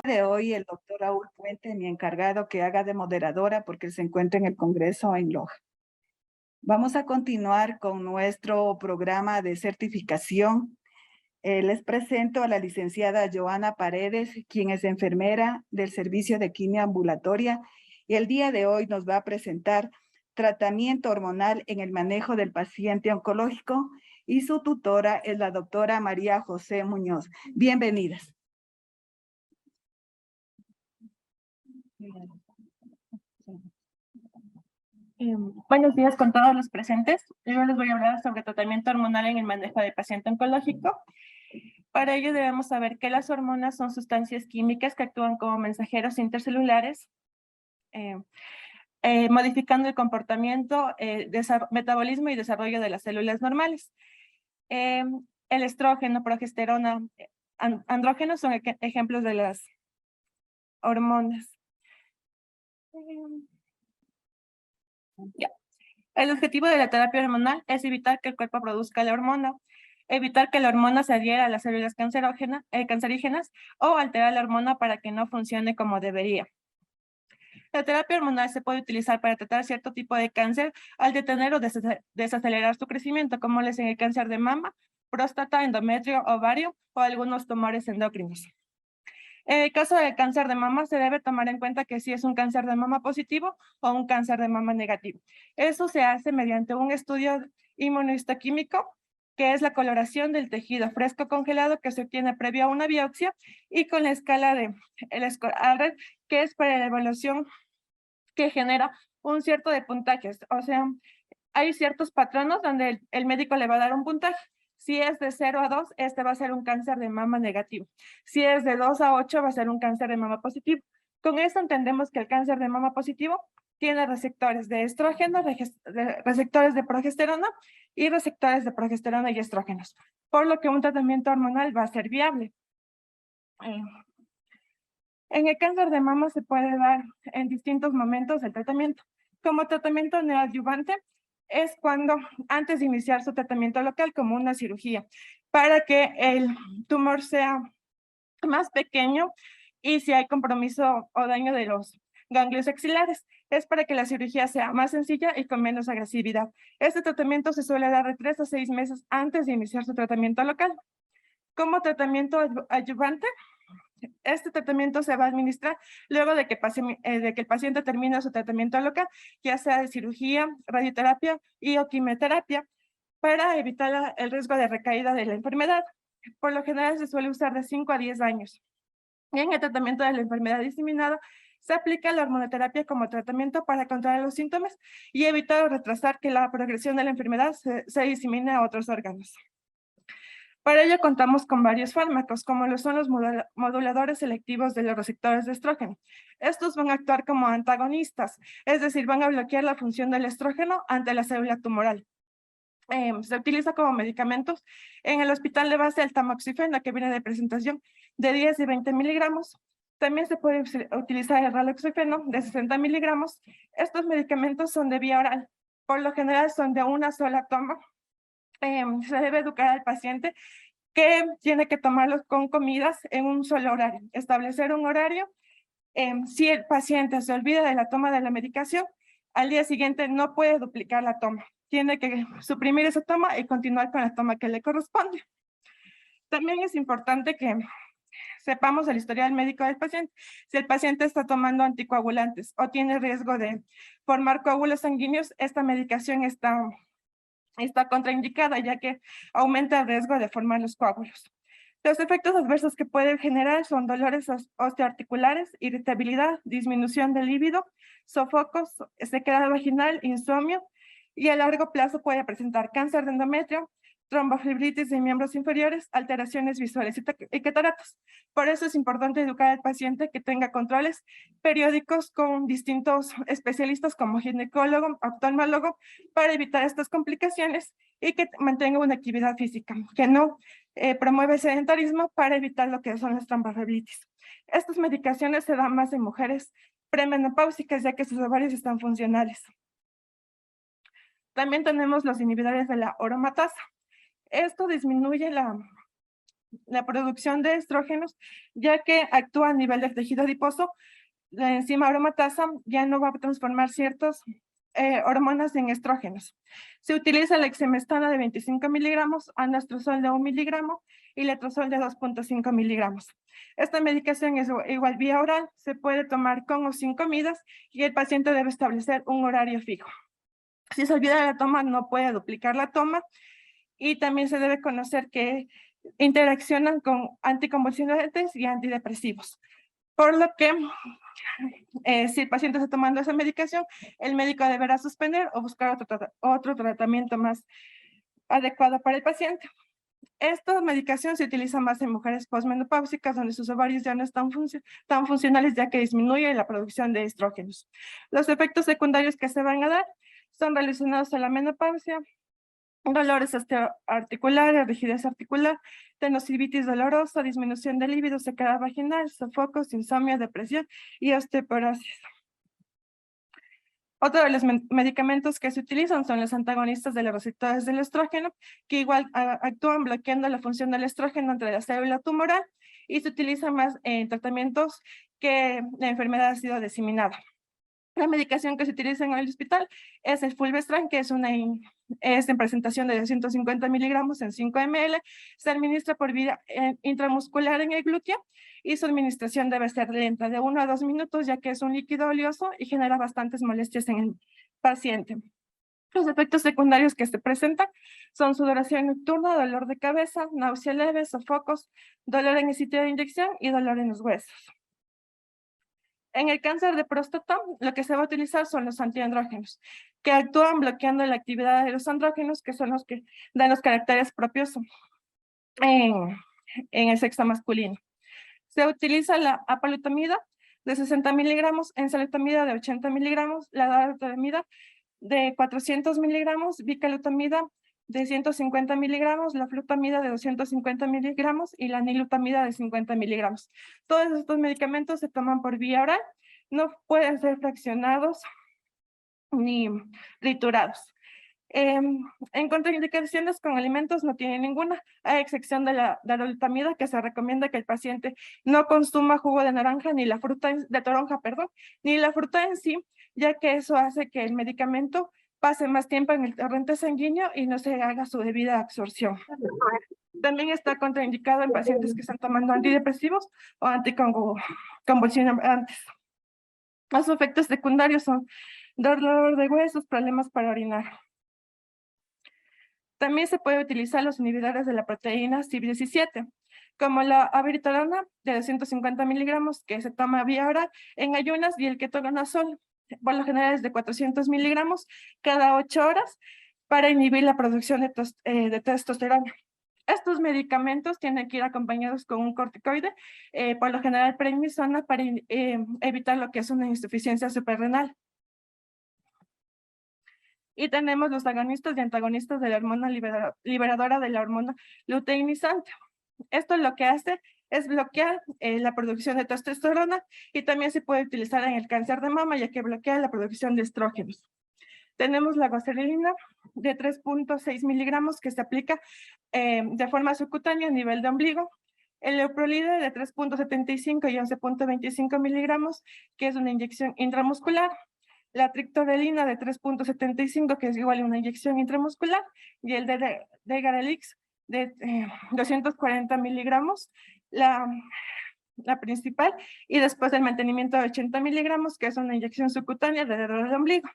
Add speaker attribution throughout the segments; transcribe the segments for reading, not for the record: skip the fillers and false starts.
Speaker 1: de hoy el doctor Raúl Puente, mi encargado, que haga de moderadora porque se encuentra en el Congreso en Loja. Vamos a continuar con nuestro programa de certificación. Les presento a la licenciada Joana Paredes, quien es enfermera del Servicio de Quimio Ambulatoria, y el día de hoy nos va a presentar tratamiento hormonal en el manejo del paciente oncológico, y su tutora es la doctora María José Muñoz. Bienvenidas.
Speaker 2: Buenos días con todos los presentes. Yo les voy a hablar sobre tratamiento hormonal en el manejo del paciente oncológico. Para ello debemos saber que las hormonas son sustancias químicas que actúan como mensajeros intercelulares, modificando el comportamiento, metabolismo y desarrollo de las células normales. El estrógeno, progesterona, andrógenos son ejemplos de las hormonas. El objetivo de la terapia hormonal es evitar que el cuerpo produzca la hormona, evitar que la hormona se adhiera a las células cancerígenas o alterar la hormona para que no funcione como debería. La terapia hormonal se puede utilizar para tratar cierto tipo de cáncer al detener o desacelerar su crecimiento, como es en el cáncer de mama, próstata, endometrio, ovario o algunos tumores endocrinos. En el caso del cáncer de mama, se debe tomar en cuenta que si es un cáncer de mama positivo o un cáncer de mama negativo. Eso se hace mediante un estudio inmunohistoquímico, que es la coloración del tejido fresco congelado que se obtiene previo a una biopsia, y con la escala de el score, que es para la evaluación que genera un cierto de puntajes. O sea, hay ciertos patronos donde el médico le va a dar un puntaje. Si es de 0 a 2, este va a ser un cáncer de mama negativo. Si es de 2 a 8, va a ser un cáncer de mama positivo. Con eso entendemos que el cáncer de mama positivo tiene receptores de estrógeno, receptores de progesterona y receptores de progesterona y estrógenos, por lo que un tratamiento hormonal va a ser viable. En el cáncer de mama se puede dar en distintos momentos del tratamiento. Como tratamiento neoadyuvante es cuando, antes de iniciar su tratamiento local, como una cirugía, para que el tumor sea más pequeño y si hay compromiso o daño de los ganglios axilares, es para que la cirugía sea más sencilla y con menos agresividad. Este tratamiento se suele dar de 3 a 6 meses antes de iniciar su tratamiento local. Como tratamiento adyuvante, este tratamiento se va a administrar luego de que el paciente termine su tratamiento local, ya sea de cirugía, radioterapia y o quimioterapia, para evitar el riesgo de recaída de la enfermedad. Por lo general se suele usar de 5 a 10 años. Y en el tratamiento de la enfermedad diseminada, se aplica la hormonoterapia como tratamiento para controlar los síntomas y evitar o retrasar que la progresión de la enfermedad se disemine a otros órganos. Para ello contamos con varios fármacos, como lo son los moduladores selectivos de los receptores de estrógeno. Estos van a actuar como antagonistas, es decir, van a bloquear la función del estrógeno ante la célula tumoral. Se utiliza como medicamentos en el hospital de base el tamoxifeno, que viene de presentación de 10 y 20 miligramos. También se puede utilizar el raloxifeno de 60 miligramos. Estos medicamentos son de vía oral. Por lo general son de una sola toma. Se debe educar al paciente que tiene que tomarlos con comidas en un solo horario. Establecer un horario. Si el paciente se olvida de la toma de la medicación, al día siguiente no puede duplicar la toma. Tiene que suprimir esa toma y continuar con la toma que le corresponde. También es importante que sepamos el historial médico del paciente. Si el paciente está tomando anticoagulantes o tiene riesgo de formar coágulos sanguíneos, esta medicación está contraindicada, ya que aumenta el riesgo de formar los coágulos. Los efectos adversos que pueden generar son dolores osteoarticulares, irritabilidad, disminución del líbido, sofocos, sequedad vaginal, insomnio, y a largo plazo puede presentar cáncer de endometrio, trombofibritis de miembros inferiores, alteraciones visuales y cataratas. Por eso es importante educar al paciente que tenga controles periódicos con distintos especialistas como ginecólogo, oftalmólogo, para evitar estas complicaciones y que mantenga una actividad física, que no promueve sedentarismo, para evitar lo que son las trombofibritis. Estas medicaciones se dan más en mujeres premenopáusicas, ya que sus ovarios están funcionales. También tenemos los inhibidores de la aromatasa. Esto disminuye la producción de estrógenos, ya que actúa a nivel del tejido adiposo. La enzima aromatasa ya no va a transformar ciertas hormonas en estrógenos. Se utiliza la exemestana de 25 miligramos, anastrozol de 1 miligramo y letrozol de 2.5 miligramos. Esta medicación es igual vía oral, se puede tomar con o sin comidas y el paciente debe establecer un horario fijo. Si se olvida la toma, no puede duplicar la toma, y también se debe conocer que interaccionan con anticonvulsivantes y antidepresivos. Por lo que, si el paciente está tomando esa medicación, el médico deberá suspender o buscar otro tratamiento más adecuado para el paciente. Esta medicación se utiliza más en mujeres posmenopáusicas, donde sus ovarios ya no están tan funcionales, ya que disminuye la producción de estrógenos. Los efectos secundarios que se van a dar son relacionados a la menopausia, dolores osteoarticulares, rigidez articular, tenosivitis dolorosa, disminución del líbido, sequedad vaginal, sofocos, insomnio, depresión y osteoporosis. Otro de los medicamentos que se utilizan son los antagonistas de los receptores del estrógeno, que igual actúan bloqueando la función del estrógeno entre la célula tumoral, y se utiliza más en tratamientos que la enfermedad ha sido diseminada. La medicación que se utiliza en el hospital es el fulvestrant, que es en presentación de 250 miligramos en 5 ml. Se administra por vía intramuscular en el glúteo, y su administración debe ser lenta, de 1 a 2 minutos, ya que es un líquido oleoso y genera bastantes molestias en el paciente. Los efectos secundarios que se presentan son sudoración nocturna, dolor de cabeza, náusea leve, sofocos, dolor en el sitio de inyección y dolor en los huesos. En el cáncer de próstata, lo que se va a utilizar son los antiandrógenos, que actúan bloqueando la actividad de los andrógenos, que son los que dan los caracteres propios en el sexo masculino. Se utiliza la apalutamida de 60 miligramos, enzalutamida de 80 miligramos, la darolutamida de 400 miligramos, bicalutamida de 150 miligramos, la flutamida de 250 miligramos y la nilutamida de 50 miligramos. Todos estos medicamentos se toman por vía oral, no pueden ser fraccionados ni triturados. En contraindicaciones con alimentos no tiene ninguna, a excepción de la darolutamida, que se recomienda que el paciente no consuma jugo de naranja ni la fruta de toronja, ni la fruta en sí, ya que eso hace que el medicamento pase más tiempo en el torrente sanguíneo y no se haga su debida absorción. También está contraindicado en pacientes que están tomando antidepresivos o anticonvulsivantes. Los efectos secundarios son dolor de huesos, problemas para orinar. También se puede utilizar los inhibidores de la proteína CYP17, como la abiraterona de 250 miligramos, que se toma vía oral en ayunas, y el ketoconazol, por lo general es de 400 miligramos cada 8 horas, para inhibir la producción de testosterona. Estos medicamentos tienen que ir acompañados con un corticoide, por lo general prednisona, para evitar lo que es una insuficiencia suprarrenal. Y tenemos los agonistas y antagonistas de la hormona liberadora de la hormona luteinizante. Esto lo que hace es bloquear la producción de testosterona, y también se puede utilizar en el cáncer de mama, ya que bloquea la producción de estrógenos. Tenemos la goserelina de 3.6 miligramos, que se aplica de forma subcutánea a nivel de ombligo. El leuprolide de 3.75 y 11.25 miligramos, que es una inyección intramuscular. La trictorelina de 3.75, que es igual a una inyección intramuscular, y el de Degarelix de 240 miligramos, la principal, y después el mantenimiento de 80 miligramos, que es una inyección subcutánea alrededor del ombligo.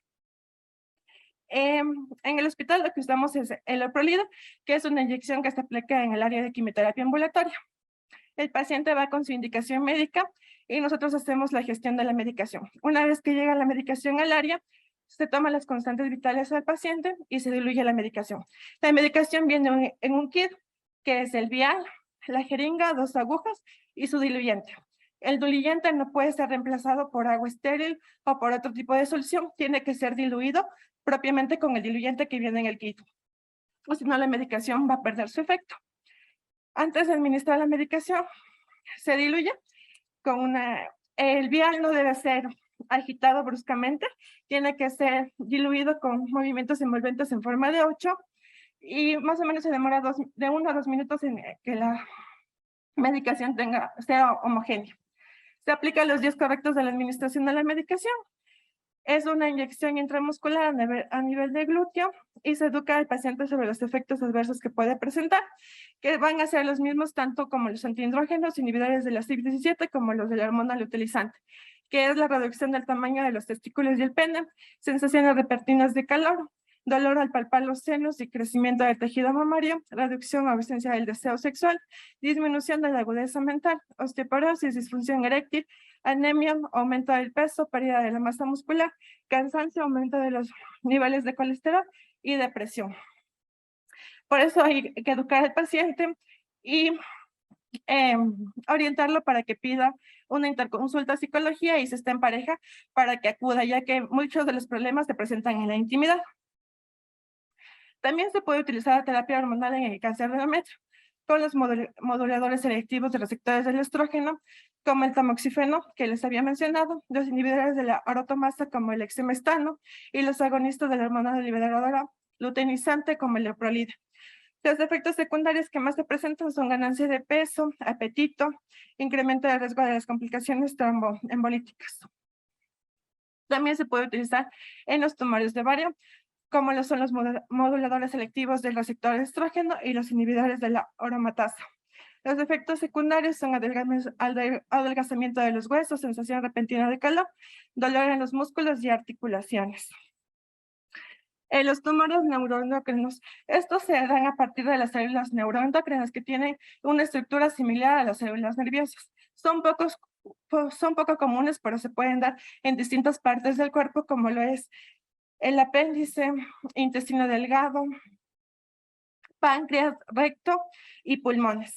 Speaker 2: En el hospital lo que usamos es el leuprolide, que es una inyección que se aplica en el área de quimioterapia ambulatoria. El paciente va con su indicación médica y nosotros hacemos la gestión de la medicación. Una vez que llega la medicación al área, se toman las constantes vitales al paciente y se diluye la medicación. La medicación viene en un kit, que es el vial, la jeringa, 2 agujas y su diluyente. El diluyente no puede ser reemplazado por agua estéril o por otro tipo de solución, tiene que ser diluido propiamente con el diluyente que viene en el kit, o si no la medicación va a perder su efecto. Antes de administrar la medicación, se diluye con el vial no debe ser agitado bruscamente, tiene que ser diluido con movimientos envolventes en forma de 8, y más o menos se demora de 1 a 2 minutos en que la medicación sea homogénea. Se aplica los días correctos de la administración de la medicación. Es una inyección intramuscular a nivel de glúteo y se educa al paciente sobre los efectos adversos que puede presentar, que van a ser los mismos tanto como los antiandrógenos, inhibidores de la CYP17, como los de la hormona luteinizante, que es la reducción del tamaño de los testículos y el pene, sensaciones repentinas de calor, dolor al palpar los senos y crecimiento del tejido mamario, reducción o ausencia del deseo sexual, disminución de la agudeza mental, osteoporosis, disfunción eréctil, anemia, aumento del peso, pérdida de la masa muscular, cansancio, aumento de los niveles de colesterol y depresión. Por eso hay que educar al paciente y orientarlo para que pida una interconsulta de psicología y si está en pareja para que acuda, ya que muchos de los problemas se presentan en la intimidad. También se puede utilizar la terapia hormonal en el cáncer de endometrio con los moduladores selectivos de receptores del estrógeno, como el tamoxifeno, que les había mencionado, los inhibidores de la orotomasa, como el exemestano, y los agonistas de la hormona liberadora luteinizante, como el leprolida. Los efectos secundarios que más se presentan son ganancia de peso, apetito, incremento de riesgo de las complicaciones tromboembolíticas. También se puede utilizar en los tumores de ovario, como lo son los moduladores selectivos del receptor estrógeno y los inhibidores de la aromatasa. Los efectos secundarios son adelgazamiento de los huesos, sensación repentina de calor, dolor en los músculos y articulaciones. Los tumores neuroendocrinos, estos se dan a partir de las células neuroendocrinas que tienen una estructura similar a las células nerviosas. Son poco comunes, pero se pueden dar en distintas partes del cuerpo, como lo es el apéndice, intestino delgado, páncreas, recto y pulmones.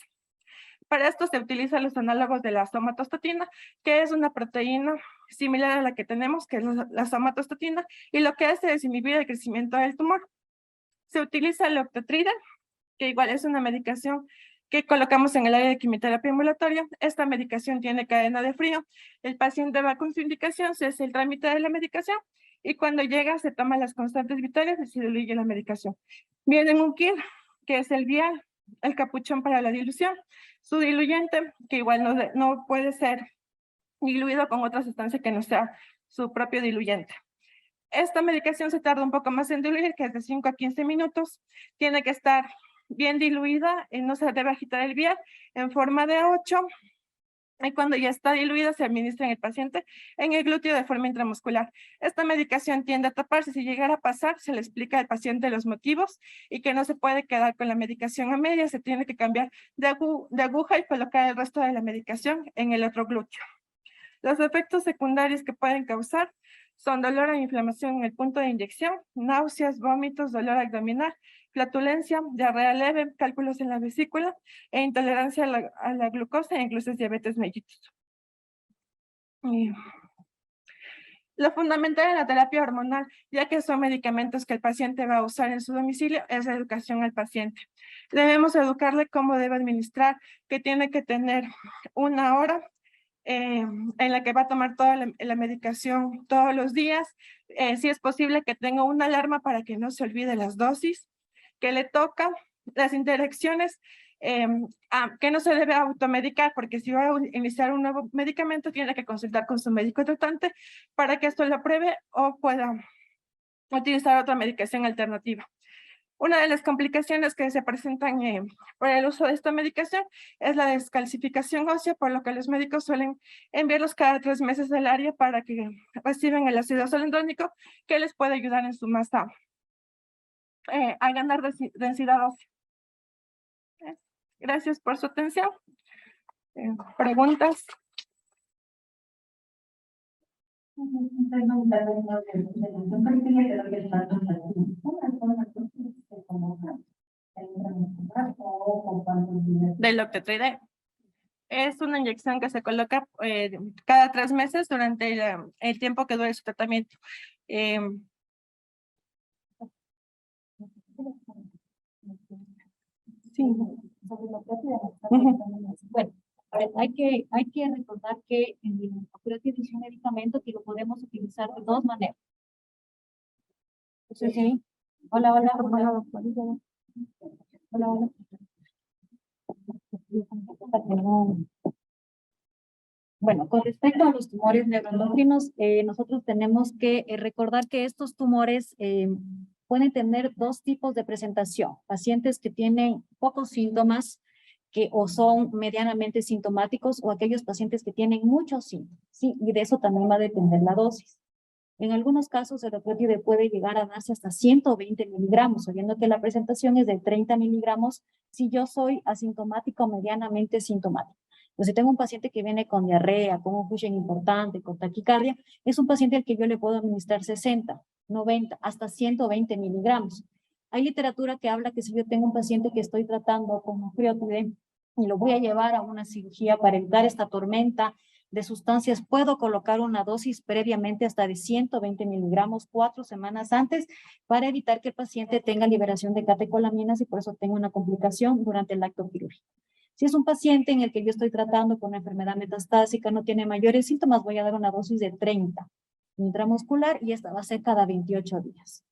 Speaker 2: Para esto se utilizan los análogos de la somatostatina, que es una proteína similar a la que tenemos, que es la somatostatina, y lo que hace es inhibir el crecimiento del tumor. Se utiliza el octatrida, que igual es una medicación que colocamos en el área de quimioterapia ambulatoria. Esta medicación tiene cadena de frío. El paciente va con su indicación, se hace el trámite de la medicación y cuando llega se toma las constantes vitales y se diluye la medicación. Viene un kit, que es el vial, el capuchón para la dilución, su diluyente, que igual no puede ser diluido con otra sustancia que no sea su propio diluyente. Esta medicación se tarda un poco más en diluir, que es de 5 a 15 minutos. Tiene que estar bien diluida y no se debe agitar el vial en forma de 8. Y cuando ya está diluida, se administra en el paciente en el glúteo de forma intramuscular. Esta medicación tiende a taparse. Si llegara a pasar, se le explica al paciente los motivos y que no se puede quedar con la medicación a media, se tiene que cambiar de aguja y colocar el resto de la medicación en el otro glúteo. Los efectos secundarios que pueden causar son dolor e inflamación en el punto de inyección, náuseas, vómitos, dolor abdominal, flatulencia, diarrea leve, cálculos en la vesícula e intolerancia a la glucosa e incluso diabetes mellitus. Lo fundamental en la terapia hormonal, ya que son medicamentos que el paciente va a usar en su domicilio, es la educación al paciente. Debemos educarle cómo debe administrar, que tiene que tener una hora en la que va a tomar toda la medicación todos los días. Si es posible que tenga una alarma para que no se olvide las dosis que le toca, las interacciones, que no se debe automedicar, porque si va a iniciar un nuevo medicamento, tiene que consultar con su médico tratante para que esto lo apruebe o pueda utilizar otra medicación alternativa. Una de las complicaciones que se presentan por el uso de esta medicación es la descalcificación ósea, por lo que los médicos suelen enviarlos cada 3 meses del área para que reciban el ácido zoledrónico, que les puede ayudar en su masa a ganar densidad ósea. Gracias por su atención. ¿Preguntas? Del octatride. Es una inyección que se coloca cada 3 meses durante el tiempo que dure su tratamiento. Sí.
Speaker 3: Bueno, a ver, hay que recordar que el Procuración es un medicamento que lo podemos utilizar de 2 maneras. Sí. Hola. para que no. Bueno, con respecto a los tumores neuroendocrinos, nosotros tenemos que recordar que estos tumores pueden tener dos tipos de presentación. Pacientes que tienen pocos síntomas o son medianamente sintomáticos, o aquellos pacientes que tienen muchos síntomas, ¿sí? Y de eso también va a depender la dosis. En algunos casos el opioide puede llegar a darse hasta 120 miligramos, sabiendo que la presentación es de 30 miligramos si yo soy asintomático o medianamente sintomático. Pues si tengo un paciente que viene con diarrea, con un Cushing importante, con taquicardia, es un paciente al que yo le puedo administrar 60, 90, hasta 120 miligramos. Hay literatura que habla que si yo tengo un paciente que estoy tratando con opioide y lo voy a llevar a una cirugía para evitar esta tormenta de sustancias, puedo colocar una dosis previamente hasta de 120 miligramos 4 semanas antes para evitar que el paciente tenga liberación de catecolaminas y por eso tenga una complicación durante el acto quirúrgico. Si es un paciente en el que yo estoy tratando con una enfermedad metastásica, no tiene mayores síntomas, voy a dar una dosis de 30 intramuscular y esta va a ser cada 28 días.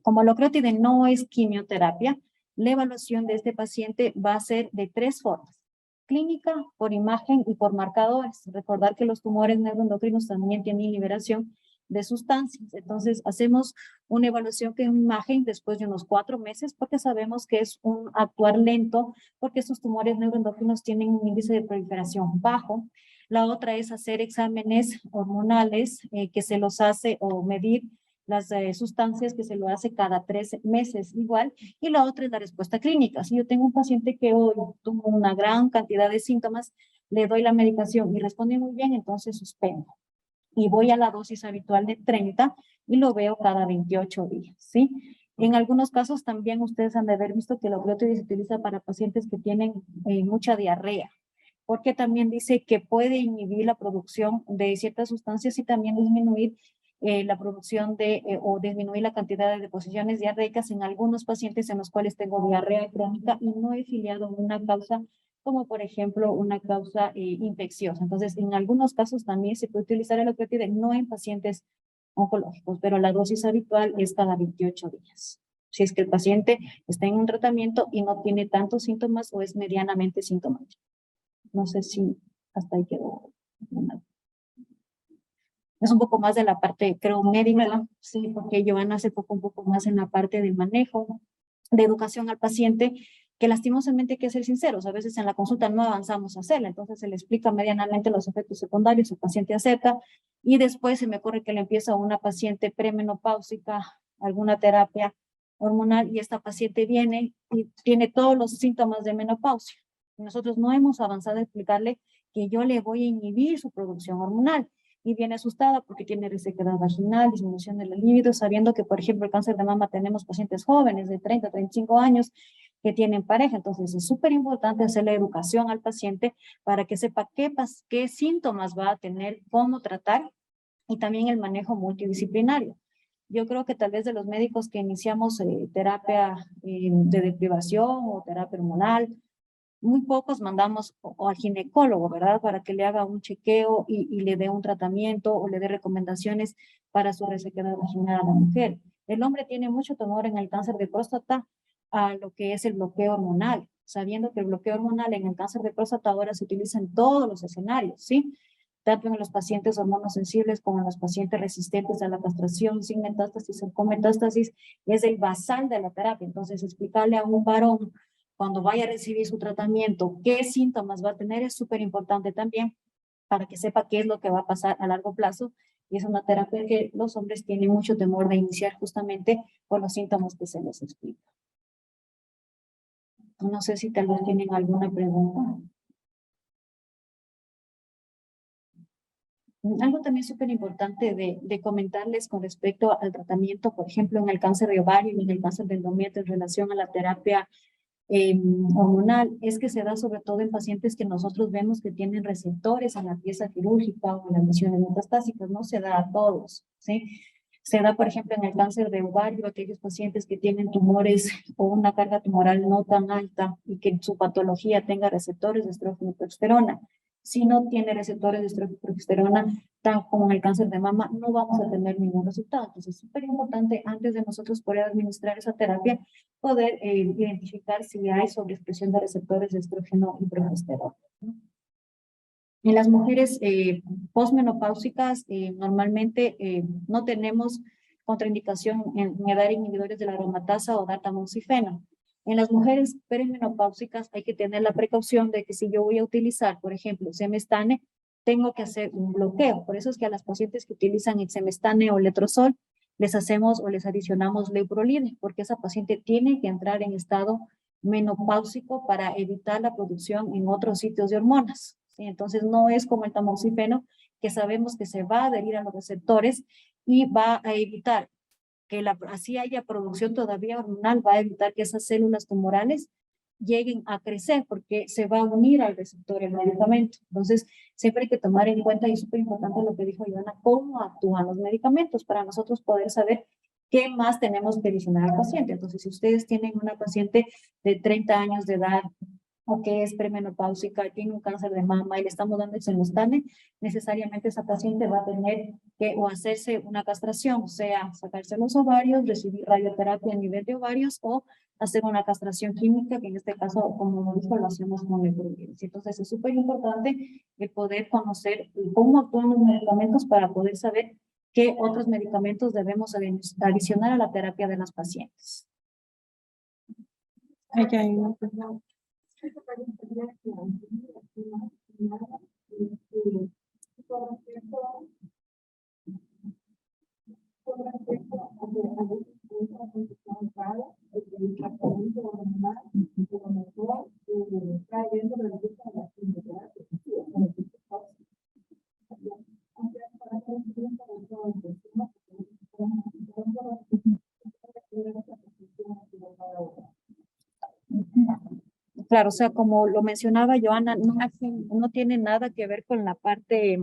Speaker 3: Como el ocreotide no es quimioterapia, la evaluación de este paciente va a ser de 3 formas: clínica, por imagen y por marcadores. Recordar que los tumores neuroendocrinos también tienen liberación de sustancias. Entonces, hacemos una evaluación que en imagen después de unos 4 meses, porque sabemos que es un actuar lento, porque estos tumores neuroendocrinos tienen un índice de proliferación bajo. La otra es hacer exámenes hormonales que se los hace, o medir las sustancias que se lo hace cada 3 meses igual, y la otra es la respuesta clínica. Si yo tengo un paciente que hoy tuvo una gran cantidad de síntomas, le doy la medicación y responde muy bien, entonces suspendo. Y voy a la dosis habitual de 30 y lo veo cada 28 días, ¿sí? En algunos casos también ustedes han de haber visto que el opioide se utiliza para pacientes que tienen mucha diarrea, porque también dice que puede inhibir la producción de ciertas sustancias y también disminuir la producción o disminuir la cantidad de deposiciones diarreicas en algunos pacientes en los cuales tengo diarrea crónica y no he filiado una causa, como por ejemplo una causa infecciosa. Entonces, en algunos casos también se puede utilizar el opioide, no en pacientes oncológicos, pero la dosis habitual es cada 28 días. Si es que el paciente está en un tratamiento y no tiene tantos síntomas o es medianamente sintomático. No sé si hasta ahí quedó. Es un poco más de la parte, creo, médica, sí, porque Joana hace poco un poco más en la parte del manejo, de educación al paciente, que lastimosamente hay que ser sinceros, a veces en la consulta no avanzamos a hacerla, entonces se le explica medianamente los efectos secundarios, el paciente acepta, y después se me ocurre que le empieza a una paciente premenopáusica alguna terapia hormonal, y esta paciente viene y tiene todos los síntomas de menopausia. Nosotros no hemos avanzado a explicarle que yo le voy a inhibir su producción hormonal, y viene asustada porque tiene resequedad vaginal, disminución de la libido, sabiendo que, por ejemplo, el cáncer de mama tenemos pacientes jóvenes de 30, 35 años que tienen pareja. Entonces, es súper importante hacer la educación al paciente para que sepa qué síntomas va a tener, cómo tratar, y también el manejo multidisciplinario. Yo creo que tal vez de los médicos que iniciamos terapia de deprivación o terapia hormonal, muy pocos mandamos al ginecólogo, ¿verdad? Para que le haga un chequeo y le dé un tratamiento o le dé recomendaciones para su resequedad vaginal a la mujer. El hombre tiene mucho temor en el cáncer de próstata a lo que es el bloqueo hormonal, sabiendo que el bloqueo hormonal en el cáncer de próstata ahora se utiliza en todos los escenarios, ¿sí? Tanto en los pacientes hormonosensibles como en los pacientes resistentes a la castración, sin metástasis o con metástasis, es el basal de la terapia. Entonces, explicarle a un varón cuando vaya a recibir su tratamiento, qué síntomas va a tener, es súper importante también para que sepa qué es lo que va a pasar a largo plazo. Y es una terapia que los hombres tienen mucho temor de iniciar justamente por los síntomas que se les explica. No sé si tal vez tienen alguna pregunta. Algo también súper importante de comentarles con respecto al tratamiento, por ejemplo, en el cáncer de ovario y en el cáncer de endometrio en relación a la terapia hormonal, es que se da sobre todo en pacientes que nosotros vemos que tienen receptores en la pieza quirúrgica o en las lesiones metastásicas, no se da a todos, ¿sí? Se da, por ejemplo, en el cáncer de ovario, aquellos pacientes que tienen tumores o una carga tumoral no tan alta y que en su patología tenga receptores de estrógeno y progesterona. Si no tiene receptores de estrogesterona, tan como en el cáncer de mama, no vamos a tener ningún resultado. Entonces, es súper importante, antes de nosotros poder administrar esa terapia, poder identificar si hay sobreexpresión de receptores de estrógeno y progesterona. En las mujeres posmenopáusicas, normalmente no tenemos contraindicación en dar inhibidores de la aromatasa o dar tamoxifeno. En las mujeres perimenopáusicas hay que tener la precaución de que si yo voy a utilizar, por ejemplo, Semestane, tengo que hacer un bloqueo. Por eso es que a las pacientes que utilizan el Semestane o letrozol, les hacemos o les adicionamos leuprolide, porque esa paciente tiene que entrar en estado menopáusico para evitar la producción en otros sitios de hormonas. ¿Sí? Entonces no es como el tamoxifeno, que sabemos que se va a adherir a los receptores y va a evitar que así haya producción todavía hormonal, va a evitar que esas células tumorales lleguen a crecer porque se va a unir al receptor el medicamento. Entonces, siempre hay que tomar en cuenta, y es súper importante lo que dijo Joana, cómo actúan los medicamentos para nosotros poder saber qué más tenemos que adicionar al paciente. Entonces, si ustedes tienen una paciente de 30 años de edad o que es premenopáusica, tiene un cáncer de mama y le estamos dando Semestane, necesariamente esa paciente va a tener que o hacerse una castración, o sea, sacarse los ovarios, recibir radioterapia a nivel de ovarios o hacer una castración química, que en este caso, como lo dijo, lo hacemos con leuprolide. Entonces, es súper importante el poder conocer cómo actúan los medicamentos para poder saber qué otros medicamentos debemos adicionar a la terapia de las pacientes. Claro, o sea, como lo mencionaba Joana, no tiene nada que ver con la parte,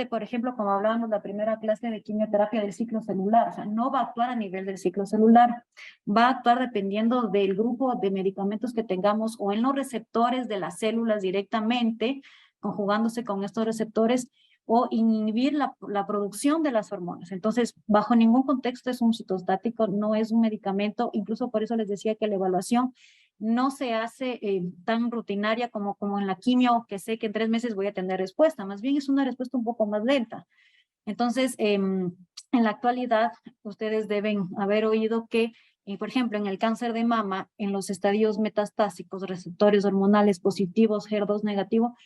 Speaker 3: por ejemplo, como hablábamos la primera clase de quimioterapia del ciclo celular, o sea, no va a actuar a nivel del ciclo celular, va a actuar dependiendo del grupo de medicamentos que tengamos o en los receptores de las células directamente, conjugándose con estos receptores, o inhibir la producción de las hormonas. Entonces, bajo ningún contexto es un citostático, no es un medicamento, incluso por eso les decía que la evaluación no se hace tan rutinaria como en la quimio, que sé que en 3 meses voy a tener respuesta, más bien es una respuesta un poco más lenta. Entonces, en la actualidad, ustedes deben haber oído que, por ejemplo, en el cáncer de mama, en los estadios metastásicos, receptores hormonales positivos, HER2 negativo,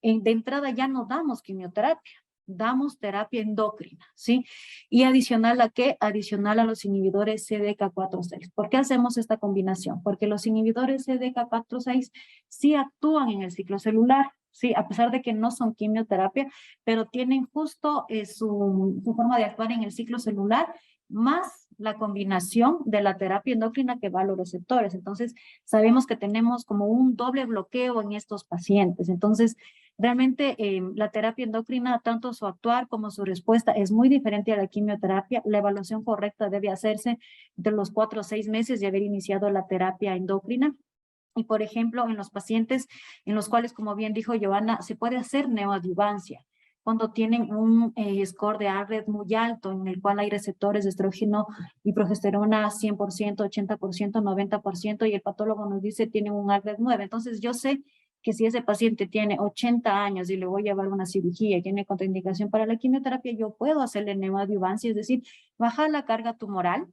Speaker 3: de entrada ya no damos quimioterapia, damos terapia endocrina, ¿sí? Y adicional a qué? Adicional a los inhibidores CDK4/6. ¿Por qué hacemos esta combinación? Porque los inhibidores CDK4/6 sí actúan en el ciclo celular, ¿sí? A pesar de que no son quimioterapia, pero tienen justo su forma de actuar en el ciclo celular, más la combinación de la terapia endocrina que va a los receptores. Entonces, sabemos que tenemos como un doble bloqueo en estos pacientes. Entonces, realmente la terapia endocrina, tanto su actuar como su respuesta, es muy diferente a la quimioterapia. La evaluación correcta debe hacerse entre los 4 o 6 meses de haber iniciado la terapia endocrina. Y, por ejemplo, en los pacientes en los cuales, como bien dijo Joana, se puede hacer neoadyuvancia, cuando tienen un score de ARED muy alto, en el cual hay receptores de estrógeno y progesterona 100%, 80%, 90%, y el patólogo nos dice tiene un ARED 9. Entonces, yo sé que si ese paciente tiene 80 años y le voy a llevar una cirugía y tiene contraindicación para la quimioterapia, yo puedo hacerle neoadyuvancia, es decir, bajar la carga tumoral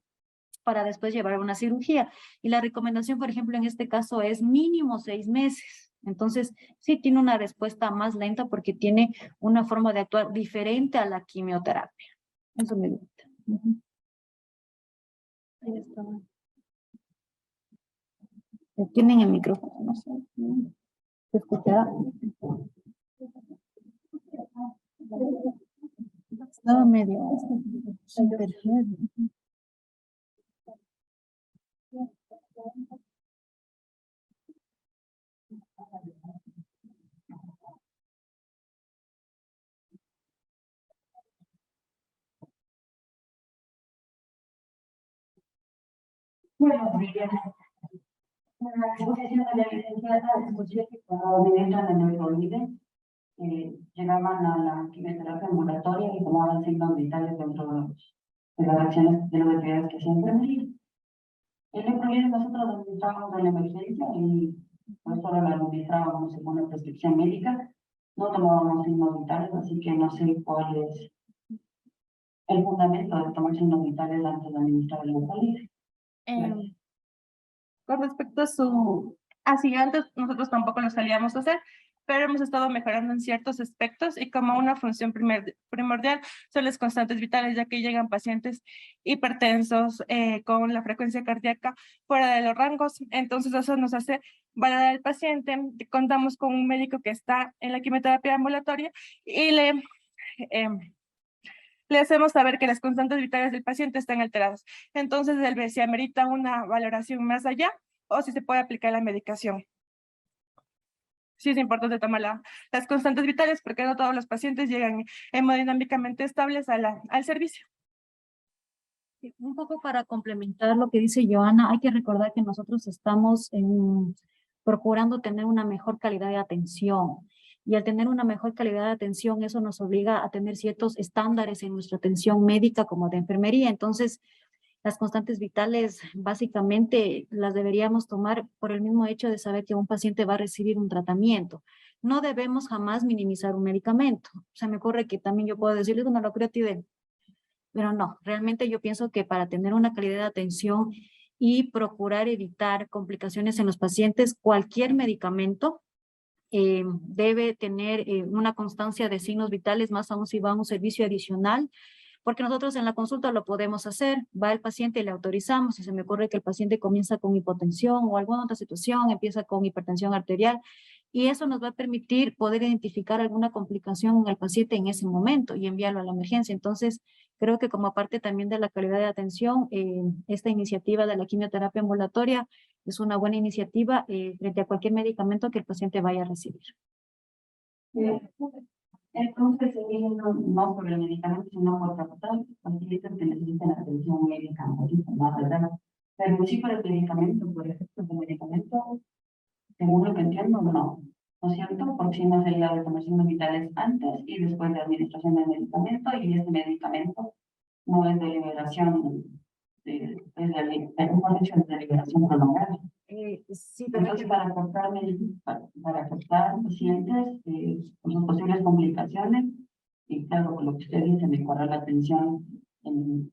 Speaker 3: para después llevar una cirugía. Y la recomendación, por ejemplo, en este caso es mínimo 6 meses. Entonces, sí tiene una respuesta más lenta porque tiene una forma de actuar diferente a la quimioterapia. Eso me gusta. Ahí está. Tienen el micrófono, no sé. ¿Se escucha? Estaba medio súper heavy. Bueno,
Speaker 4: La exposición de la licenciada escuché que cuando ministran en el Olvide, llegaban a la quimioterapia ambulatoria y tomaban signos vitales dentro de las acciones de las actividades que hacían enfermería. En el Olvide nosotros administrábamos en la emergencia y pues solo la administrábamos según la prescripción médica, no tomábamos signos vitales, así que no sé cuál es el fundamento de tomar signos vitales antes de administrar el Olvide.
Speaker 2: Con respecto a su... Así antes nosotros tampoco lo salíamos a hacer, pero hemos estado mejorando en ciertos aspectos y como una función primordial son las constantes vitales, ya que llegan pacientes hipertensos con la frecuencia cardíaca fuera de los rangos. Entonces eso nos hace valorar al paciente. Contamos con un médico que está en la quimioterapia ambulatoria y le hacemos saber que las constantes vitales del paciente están alteradas. Entonces, él ve si amerita una valoración más allá o si se puede aplicar la medicación. Sí es importante tomar las constantes vitales porque no todos los pacientes llegan hemodinámicamente estables al servicio.
Speaker 3: Un poco para complementar lo que dice Joana, hay que recordar que nosotros estamos procurando tener una mejor calidad de atención. Y al tener una mejor calidad de atención, eso nos obliga a tener ciertos estándares en nuestra atención médica como de enfermería. Entonces, las constantes vitales básicamente las deberíamos tomar por el mismo hecho de saber que un paciente va a recibir un tratamiento. No debemos jamás minimizar un medicamento. Se me ocurre que también yo puedo decirle una locreatide, pero no, realmente yo pienso que para tener una calidad de atención y procurar evitar complicaciones en los pacientes, cualquier medicamento debe tener una constancia de signos vitales, más aún si va a un servicio adicional, porque nosotros en la consulta lo podemos hacer, va el paciente y le autorizamos, si se me ocurre que el paciente comienza con hipotensión o alguna otra situación, empieza con hipertensión arterial, y eso nos va a permitir poder identificar alguna complicación en el paciente en ese momento y enviarlo a la emergencia. Entonces, creo que como parte también de la calidad de atención, esta iniciativa de la quimioterapia ambulatoria es una buena iniciativa frente a cualquier medicamento que el paciente vaya a recibir.
Speaker 4: Entonces, no sobre el medicamento, sino por tratar pacientes que necesitan atención médica, más ¿verdad? Pero sí para el medicamento, por efectos de medicamento, según lo que entiendo, no. ¿No es cierto? Porque si no sería de tomar signos vitales antes y después de administración del medicamento, y este medicamento no es de liberación, es de liberación prolongada.
Speaker 3: Sí, pero
Speaker 4: entonces para cortar pacientes con sus posibles complicaciones, y claro, con lo que usted dice, mejorar la atención en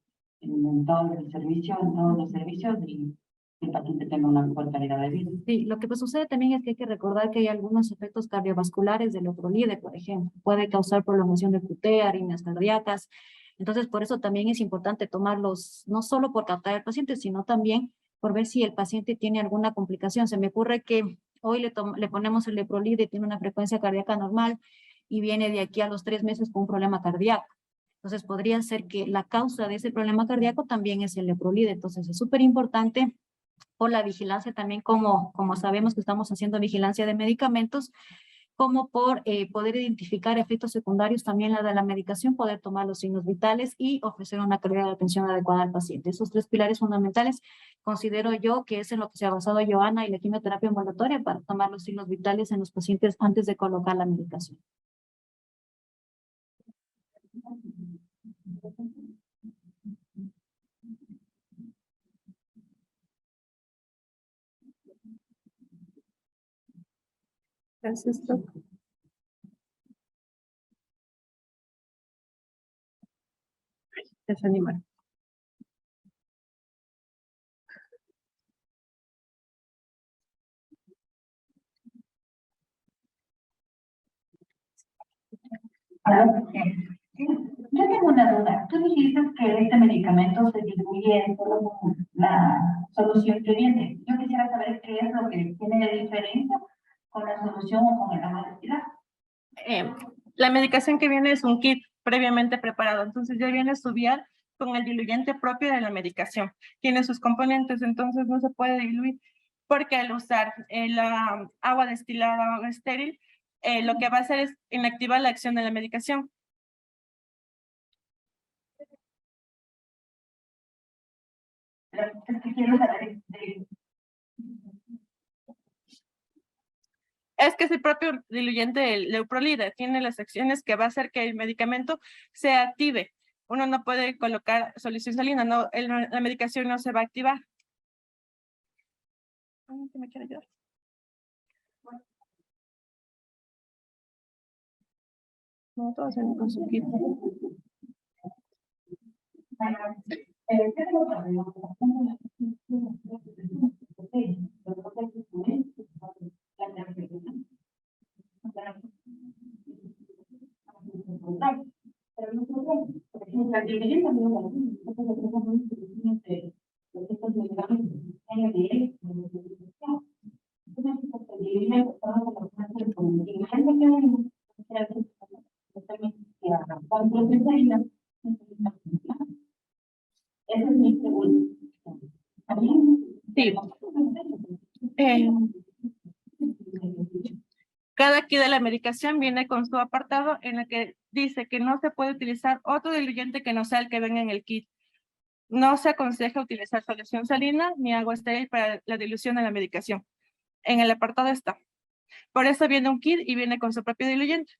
Speaker 4: todo el servicio, en todos los servicios, y que el paciente tenga una mejor calidad de vida.
Speaker 3: Sí, lo que pues sucede también es que hay que recordar que hay algunos efectos cardiovasculares del Leprolide, por ejemplo. Puede causar prolongación de QT, arritmias cardíacas. Entonces, por eso también es importante tomarlos, no solo por tratar al paciente, sino también por ver si el paciente tiene alguna complicación. Se me ocurre que hoy le ponemos el Leprolide, tiene una frecuencia cardíaca normal y viene de aquí a los 3 meses con un problema cardíaco. Entonces, podría ser que la causa de ese problema cardíaco también es el Leprolide. Entonces, es súper importante por la vigilancia también, como sabemos que estamos haciendo vigilancia de medicamentos, como por poder identificar efectos secundarios también la de la medicación, poder tomar los signos vitales y ofrecer una calidad de atención adecuada al paciente. Esos 3 pilares fundamentales considero yo que es en lo que se ha basado Joana y la quimioterapia ambulatoria para tomar los signos vitales en los pacientes antes de colocar la medicación.
Speaker 2: Gracias, doctor. Desanimar.
Speaker 4: Yo tengo una duda. Tú dijiste que este medicamento se diluye solo con la solución que viene. Yo quisiera saber qué es lo que tiene de diferencia con la solución o con el agua destilada.
Speaker 2: La medicación que viene es un kit previamente preparado, entonces ya viene su vial con el diluyente propio de la medicación. Tiene sus componentes, entonces no se puede diluir, porque al usar la agua destilada o agua estéril, lo que va a hacer es inactivar la acción de la medicación.
Speaker 4: Es que quiero saber
Speaker 2: Es que es el propio diluyente, el leuprolide, tiene las acciones que va a hacer que el medicamento se active. Uno no puede colocar solución salina, no, la medicación no se va a activar. ¿Alguien que me quiere ayudar? No, todos vienen con su kit.
Speaker 4: Esa es mi pregunta.
Speaker 2: Sí. Cada kit de la medicación viene con su apartado en el que dice que no se puede utilizar otro diluyente que no sea el que venga en el kit. No se aconseja utilizar solución salina ni agua estéril para la dilución de la medicación. En el apartado está. Por eso viene un kit y viene con su propio diluyente.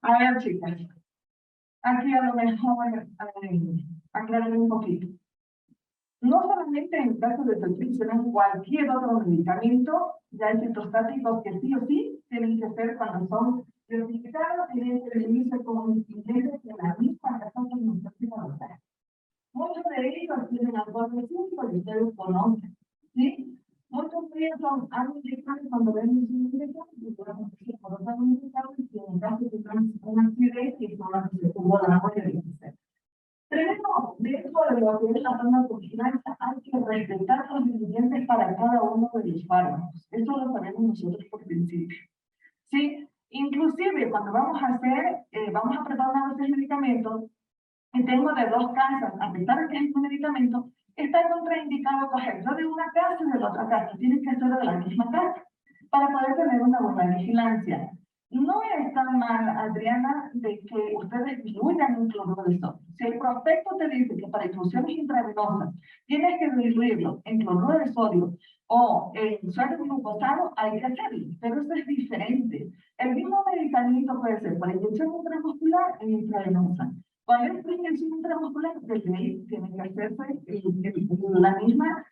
Speaker 5: A ver, chicas, aquí a lo mejor aclarar un poquito. No solamente en caso de sepsis, sino en cualquier otro medicamento, ya hay citostáticos que sí o sí tienen que ser cuando son identificados, tienen que venirse con ingredientes de la misma razón que nos está. Muchos de ellos tienen alcohol químico y ustedes conocen, ¿sí? Muchos de ellos son antiinflamatorios cuando ven un ingreso, y podemos decir por otros medicamentos, y en caso de un accidente, y son las que se tuvo la agua de la. Primero, dentro de lo que es la farmacovigilancia, hay que respetar los ingredientes para cada uno de los fármacos. Eso lo sabemos nosotros por principio. ¿Sí? Inclusive, cuando vamos a hacer, vamos a preparar una dosis de medicamentos, y tengo de dos casas, a pesar de que es un medicamento, está contraindicado cogerlo de una casa y de la otra casa. Tiene que ser de la misma casa para poder tener una buena vigilancia. No es tan mal, Adriana, de que ustedes diluyan un cloruro de sodio. Si el prospecto te dice que para infusiones intravenosas tienes que diluirlo en cloruro de sodio o en suero glucosado, hay que hacerlo, pero eso es diferente. El mismo medicamento puede ser para inyección intramuscular e intravenosa. Cuando es una inyección intramuscular, tiene que hacerse la misma,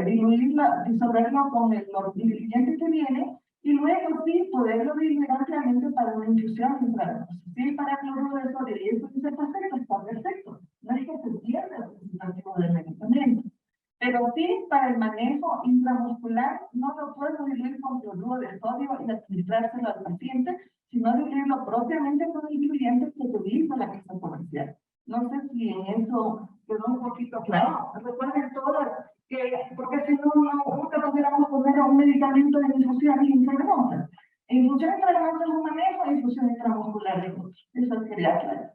Speaker 5: diluirla, disolverlo con el ingrediente que viene, y luego sí poderlo diluir ampliamente para una infusión intravenosa. Sí, para cloruro de sodio, y eso sí está perfecto. No es que se pierda el representativo del medicamento. Pero sí, para el manejo intramuscular, no lo puedo diluir con cloruro de sodio y administrárselo al paciente, sino diluirlo propiamente con el ingrediente que utiliza la casa comercial. No sé si en eso quedó un poquito claro. Recuerden todas que, porque si no, nunca pudiéramos poner un medicamento de infusión intravenosas. Infusión intravenosa es un manejo, infusión intramuscular es otro. Eso quería aclarar.